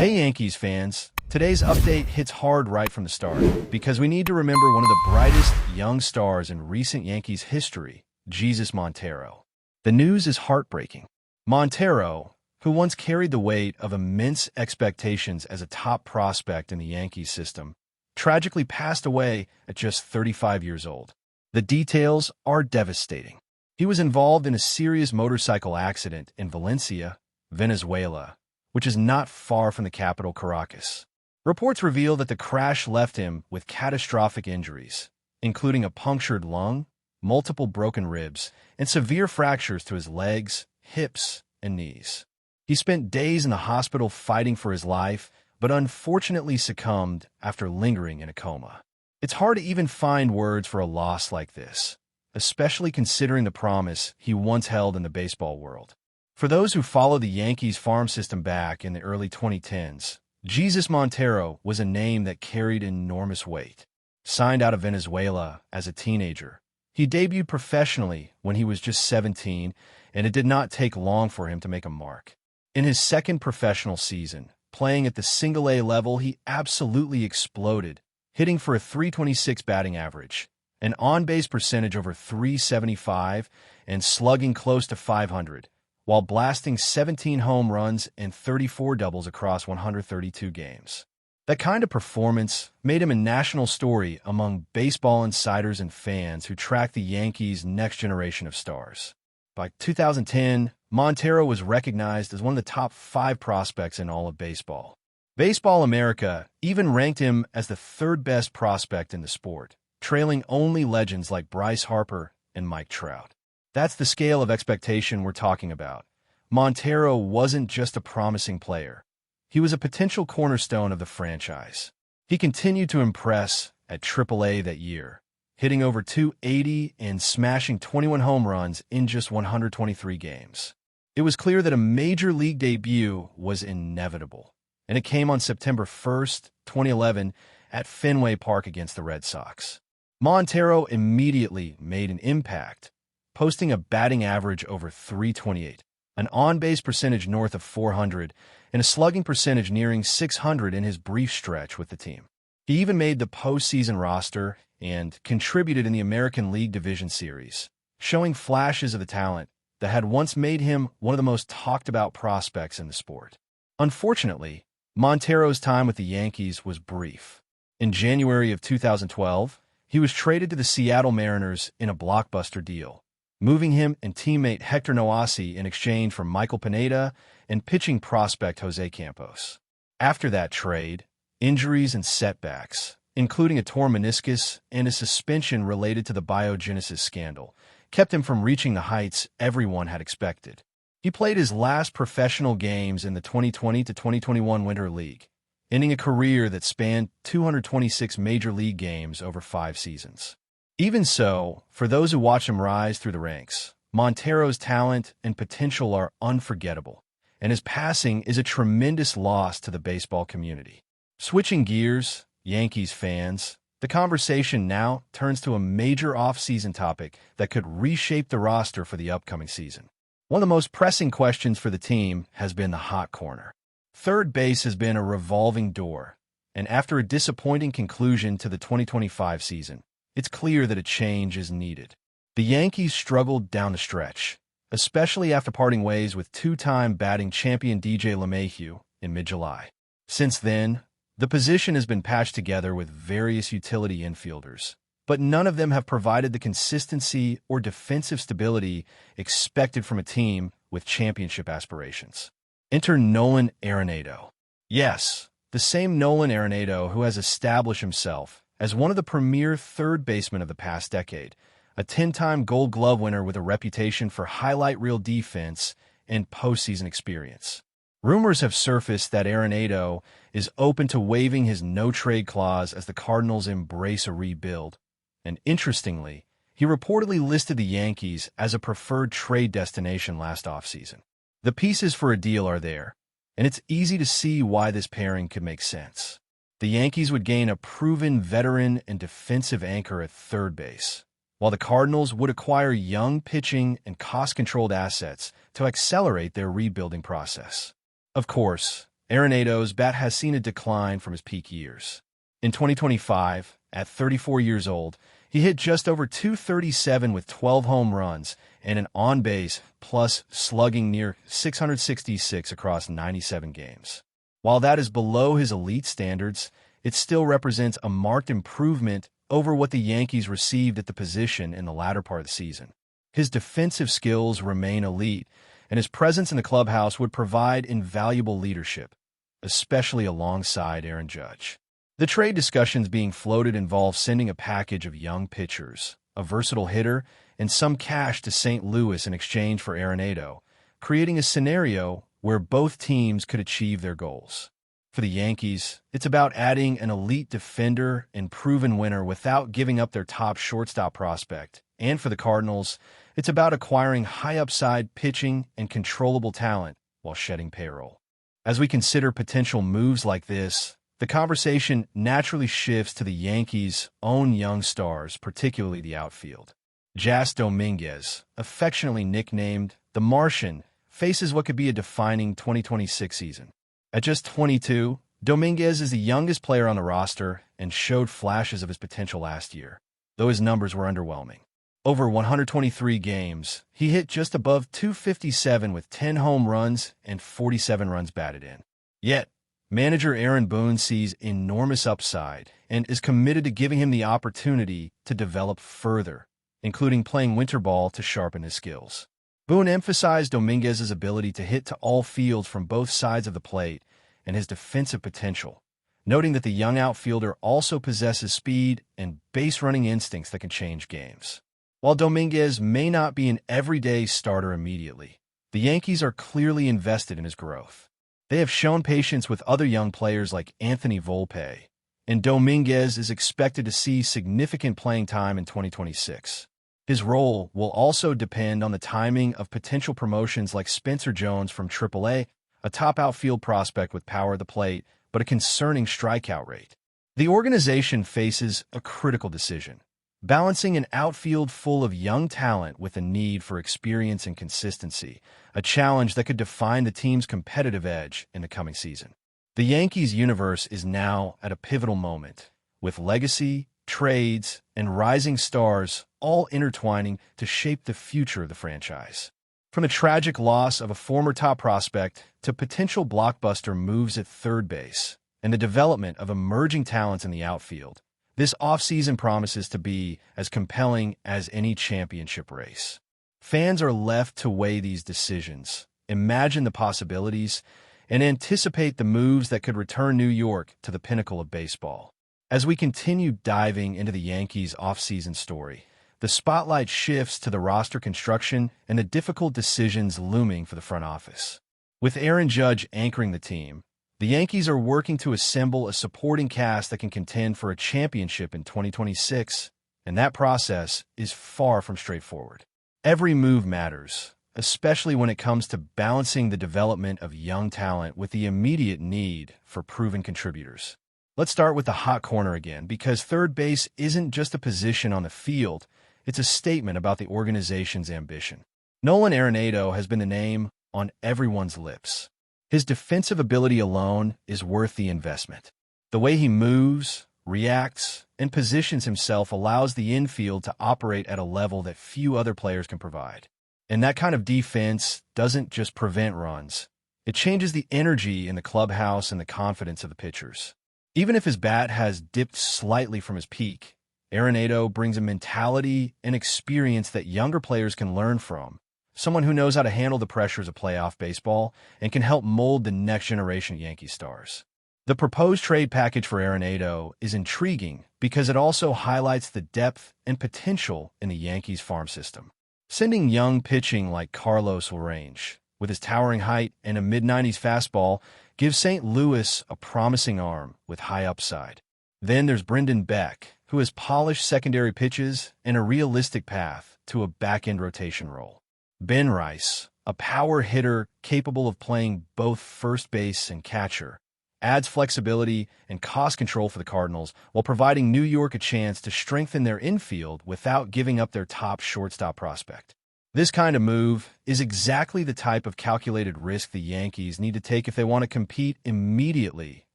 Hey Yankees fans, today's update hits hard right from the start because we need to remember one of the brightest young stars in recent Yankees history, Jesus Montero. The news is heartbreaking. Montero, who once carried the weight of immense expectations as a top prospect in the Yankees system, tragically passed away at just 35 years old. The details are devastating. He was involved in a serious motorcycle accident in Valencia, Venezuela, which is not far from the capital Caracas. Reports reveal that the crash left him with catastrophic injuries, including a punctured lung, multiple broken ribs, and severe fractures to his legs, hips, and knees. He spent days in the hospital fighting for his life, but unfortunately succumbed after lingering in a coma. It's hard to even find words for a loss like this, especially considering the promise he once held in the baseball world. For those who follow the Yankees farm system back in the early 2010s, Jesus Montero was a name that carried enormous weight. Signed out of Venezuela as a teenager, he debuted professionally when he was just 17, and it did not take long for him to make a mark. In his second professional season, playing at the Single-A level, he absolutely exploded, hitting for a .326 batting average, an on-base percentage over .375, and slugging close to .500, while blasting 17 home runs and 34 doubles across 132 games. That kind of performance made him a national story among baseball insiders and fans who track the Yankees' next generation of stars. By 2010, Montero was recognized as one of the top 5 prospects in all of baseball. Baseball America even ranked him as the third best prospect in the sport, trailing only legends like Bryce Harper and Mike Trout. That's the scale of expectation we're talking about. Montero wasn't just a promising player. He was a potential cornerstone of the franchise. He continued to impress at Triple-A that year, hitting over .280 and smashing 21 home runs in just 123 games. It was clear that a major league debut was inevitable, and it came on September 1st, 2011, at Fenway Park against the Red Sox. Montero immediately made an impact, posting a batting average over .328, an on-base percentage north of .400, and a slugging percentage nearing .600 in his brief stretch with the team. He even made the postseason roster and contributed in the American League Division Series, showing flashes of the talent that had once made him one of the most talked-about prospects in the sport. Unfortunately, Montero's time with the Yankees was brief. In January of 2012, he was traded to the Seattle Mariners in a blockbuster deal, moving him and teammate Hector Noasi in exchange for Michael Pineda and pitching prospect Jose Campos. After that trade, injuries and setbacks, including a torn meniscus and a suspension related to the biogenesis scandal, kept him from reaching the heights everyone had expected. He played his last professional games in the 2020 to 2021 Winter League, ending a career that spanned 226 major league games over 5 seasons. Even so, for those who watch him rise through the ranks, Montero's talent and potential are unforgettable, and his passing is a tremendous loss to the baseball community. Switching gears, Yankees fans, the conversation now turns to a major off-season topic that could reshape the roster for the upcoming season. One of the most pressing questions for the team has been the hot corner. Third base has been a revolving door, and after a disappointing conclusion to the 2025 season, it's clear that a change is needed. The Yankees struggled down the stretch, especially after parting ways with 2-time batting champion DJ LeMahieu in mid-July. Since then, the position has been patched together with various utility infielders, but none of them have provided the consistency or defensive stability expected from a team with championship aspirations. Enter Nolan Arenado. Yes, the same Nolan Arenado who has established himself as one of the premier third basemen of the past decade, a 10-time Gold Glove winner with a reputation for highlight reel defense and postseason experience. Rumors have surfaced that Arenado is open to waiving his no-trade clause as the Cardinals embrace a rebuild, and interestingly, he reportedly listed the Yankees as a preferred trade destination last offseason. The pieces for a deal are there, and it's easy to see why this pairing could make sense. The Yankees would gain a proven veteran and defensive anchor at third base, while the Cardinals would acquire young pitching and cost-controlled assets to accelerate their rebuilding process. Of course, Arenado's bat has seen a decline from his peak years. In 2025, at 34 years old, he hit just over .237 with 12 home runs and an on-base plus slugging near .666 across 97 games. While that is below his elite standards, it still represents a marked improvement over what the Yankees received at the position in the latter part of the season. His defensive skills remain elite, and his presence in the clubhouse would provide invaluable leadership, especially alongside Aaron Judge. The trade discussions being floated involve sending a package of young pitchers, a versatile hitter, and some cash to St. Louis in exchange for Arenado, creating a scenario where both teams could achieve their goals. For the Yankees, it's about adding an elite defender and proven winner without giving up their top shortstop prospect. And for the Cardinals, it's about acquiring high-upside pitching and controllable talent while shedding payroll. As we consider potential moves like this, the conversation naturally shifts to the Yankees' own young stars, particularly the outfield. Jas Dominguez, affectionately nicknamed the Martian, faces what could be a defining 2026 season. At just 22, Dominguez is the youngest player on the roster and showed flashes of his potential last year, though his numbers were underwhelming. Over 123 games, he hit just above .257 with 10 home runs and 47 runs batted in. Yet, manager Aaron Boone sees enormous upside and is committed to giving him the opportunity to develop further, including playing winter ball to sharpen his skills. Boone emphasized Dominguez's ability to hit to all fields from both sides of the plate and his defensive potential, noting that the young outfielder also possesses speed and base-running instincts that can change games. While Dominguez may not be an everyday starter immediately, the Yankees are clearly invested in his growth. They have shown patience with other young players like Anthony Volpe, and Dominguez is expected to see significant playing time in 2026. His role will also depend on the timing of potential promotions like Spencer Jones from AAA, a top outfield prospect with power at the plate, but a concerning strikeout rate. The organization faces a critical decision, balancing an outfield full of young talent with a need for experience and consistency, a challenge that could define the team's competitive edge in the coming season. The Yankees' universe is now at a pivotal moment, with legacy, trades, and rising stars all intertwining to shape the future of the franchise. From the tragic loss of a former top prospect to potential blockbuster moves at third base and the development of emerging talents in the outfield, this offseason promises to be as compelling as any championship race. Fans are left to weigh these decisions, imagine the possibilities, and anticipate the moves that could return New York to the pinnacle of baseball. As we continue diving into the Yankees' offseason story, the spotlight shifts to the roster construction and the difficult decisions looming for the front office. With Aaron Judge anchoring the team, the Yankees are working to assemble a supporting cast that can contend for a championship in 2026, and that process is far from straightforward. Every move matters, especially when it comes to balancing the development of young talent with the immediate need for proven contributors. Let's start with the hot corner again, because third base isn't just a position on the field, it's a statement about the organization's ambition. Nolan Arenado has been the name on everyone's lips. His defensive ability alone is worth the investment. The way he moves, reacts, and positions himself allows the infield to operate at a level that few other players can provide. And that kind of defense doesn't just prevent runs. It changes the energy in the clubhouse and the confidence of the pitchers. Even if his bat has dipped slightly from his peak, Arenado brings a mentality and experience that younger players can learn from. Someone who knows how to handle the pressures of playoff baseball and can help mold the next generation of Yankee stars. The proposed trade package for Arenado is intriguing because it also highlights the depth and potential in the Yankees farm system. Sending young pitching like Carlos Larrange, with his towering height and a mid-90s fastball, gives St. Louis a promising arm with high upside. Then there's Brendan Beck, who has polished secondary pitches and a realistic path to a back-end rotation role. Ben Rice, a power hitter capable of playing both first base and catcher, adds flexibility and cost control for the Cardinals while providing New York a chance to strengthen their infield without giving up their top shortstop prospect. This kind of move is exactly the type of calculated risk the Yankees need to take if they want to compete immediately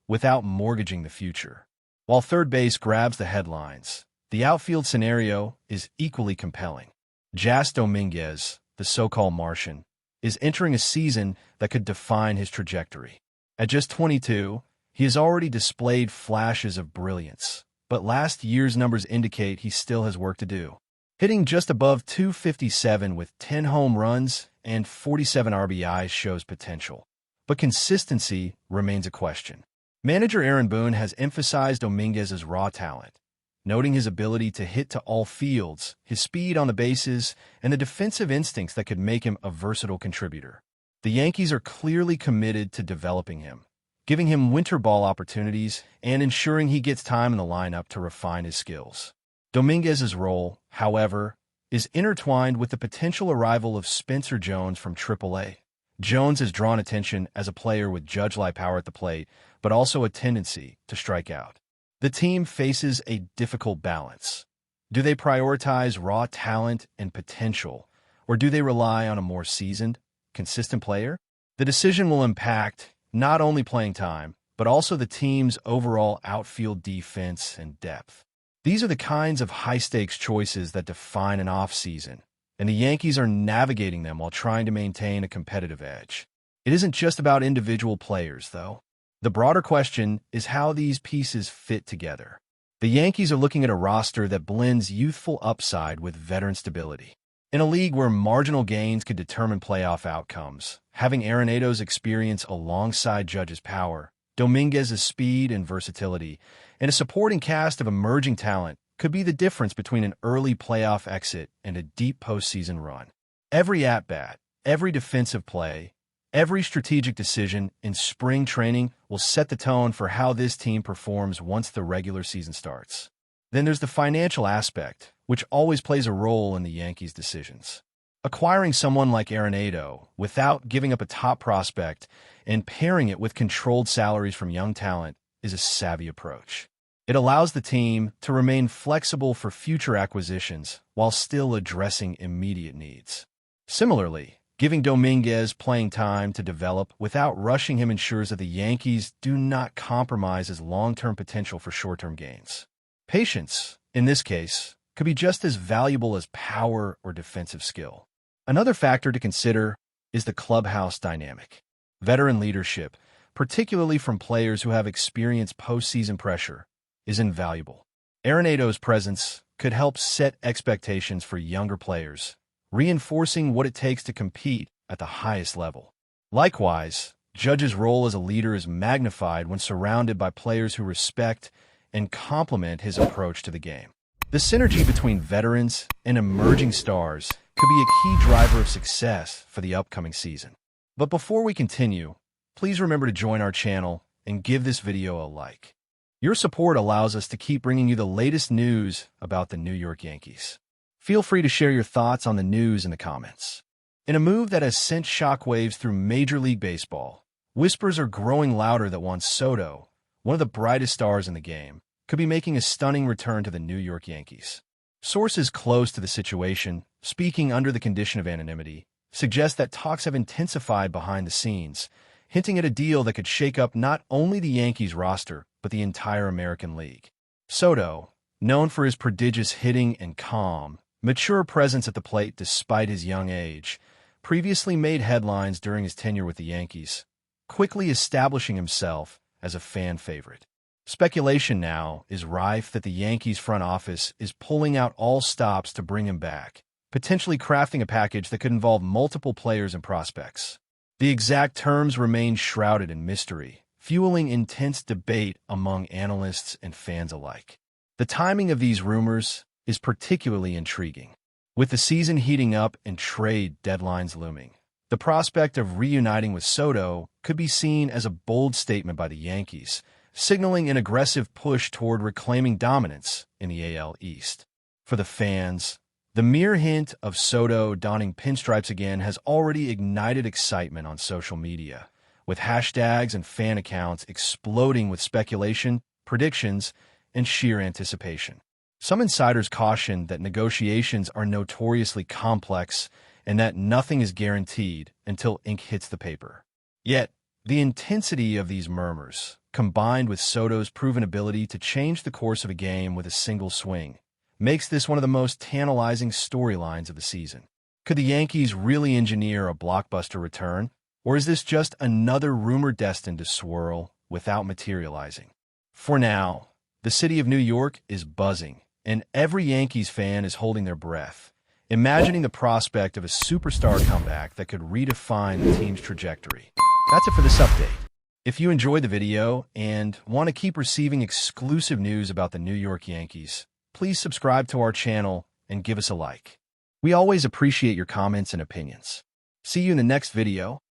without mortgaging the future. While third base grabs the headlines, the outfield scenario is equally compelling. Jas Dominguez, the so-called Martian, is entering a season that could define his trajectory. At just 22, he has already displayed flashes of brilliance, but last year's numbers indicate he still has work to do. Hitting just above .257 with 10 home runs and 47 RBIs shows potential, but consistency remains a question. Manager Aaron Boone has emphasized Dominguez's raw talent, noting his ability to hit to all fields, his speed on the bases, and the defensive instincts that could make him a versatile contributor. The Yankees are clearly committed to developing him, giving him winter ball opportunities and ensuring he gets time in the lineup to refine his skills. Dominguez's role, however, is intertwined with the potential arrival of Spencer Jones from AAA. Jones has drawn attention as a player with judge-like power at the plate, but also a tendency to strike out. The team faces a difficult balance. Do they prioritize raw talent and potential, or do they rely on a more seasoned, consistent player? The decision will impact not only playing time, but also the team's overall outfield defense and depth. These are the kinds of high-stakes choices that define an off-season, and the Yankees are navigating them while trying to maintain a competitive edge. It isn't just about individual players, though. The broader question is how these pieces fit together. The Yankees are looking at a roster that blends youthful upside with veteran stability. In a league where marginal gains could determine playoff outcomes, having Arenado's experience alongside Judge's power, Dominguez's speed and versatility, and a supporting cast of emerging talent could be the difference between an early playoff exit and a deep postseason run. Every at-bat, every defensive play, every strategic decision in spring training will set the tone for how this team performs once the regular season starts. Then there's the financial aspect, which always plays a role in the Yankees' decisions. Acquiring someone like Arenado without giving up a top prospect and pairing it with controlled salaries from young talent is a savvy approach. It allows the team to remain flexible for future acquisitions while still addressing immediate needs. Similarly, giving Dominguez playing time to develop without rushing him ensures that the Yankees do not compromise his long-term potential for short-term gains. Patience, in this case, could be just as valuable as power or defensive skill. Another factor to consider is the clubhouse dynamic. Veteran leadership, particularly from players who have experienced postseason pressure, is invaluable. Arenado's presence could help set expectations for younger players, reinforcing what it takes to compete at the highest level. Likewise, Judge's role as a leader is magnified when surrounded by players who respect and complement his approach to the game. The synergy between veterans and emerging stars could be a key driver of success for the upcoming season. But before we continue, please remember to join our channel and give this video a like. Your support allows us to keep bringing you the latest news about the New York Yankees. Feel free to share your thoughts on the news in the comments. In a move that has sent shockwaves through Major League Baseball, whispers are growing louder that Juan Soto, one of the brightest stars in the game, could be making a stunning return to the New York Yankees. Sources close to the situation, speaking under the condition of anonymity, suggest that talks have intensified behind the scenes, hinting at a deal that could shake up not only the Yankees roster, but the entire American League. Soto, known for his prodigious hitting and calm, mature presence at the plate despite his young age, previously made headlines during his tenure with the Yankees, quickly establishing himself as a fan favorite. Speculation now is rife that the Yankees front office is pulling out all stops to bring him back, potentially crafting a package that could involve multiple players and prospects. The exact terms remain shrouded in mystery, fueling intense debate among analysts and fans alike. The timing of these rumors is particularly intriguing. With the season heating up and trade deadlines looming, the prospect of reuniting with Soto could be seen as a bold statement by the Yankees, signaling an aggressive push toward reclaiming dominance in the AL East. For the fans, the mere hint of Soto donning pinstripes again has already ignited excitement on social media, with hashtags and fan accounts exploding with speculation, predictions, and sheer anticipation. Some insiders caution that negotiations are notoriously complex and that nothing is guaranteed until ink hits the paper. Yet, the intensity of these murmurs, combined with SOTO's proven ability to change the course of a game with a single swing, makes this one of the most tantalizing storylines of the season. Could the Yankees really engineer a blockbuster return, or is this just another rumor destined to swirl without materializing? For now, the city of New York is buzzing, and every Yankees fan is holding their breath, imagining the prospect of a superstar comeback that could redefine the team's trajectory. That's it for this update. If you enjoyed the video and want to keep receiving exclusive news about the New York Yankees, please subscribe to our channel and give us a like. We always appreciate your comments and opinions. See you in the next video.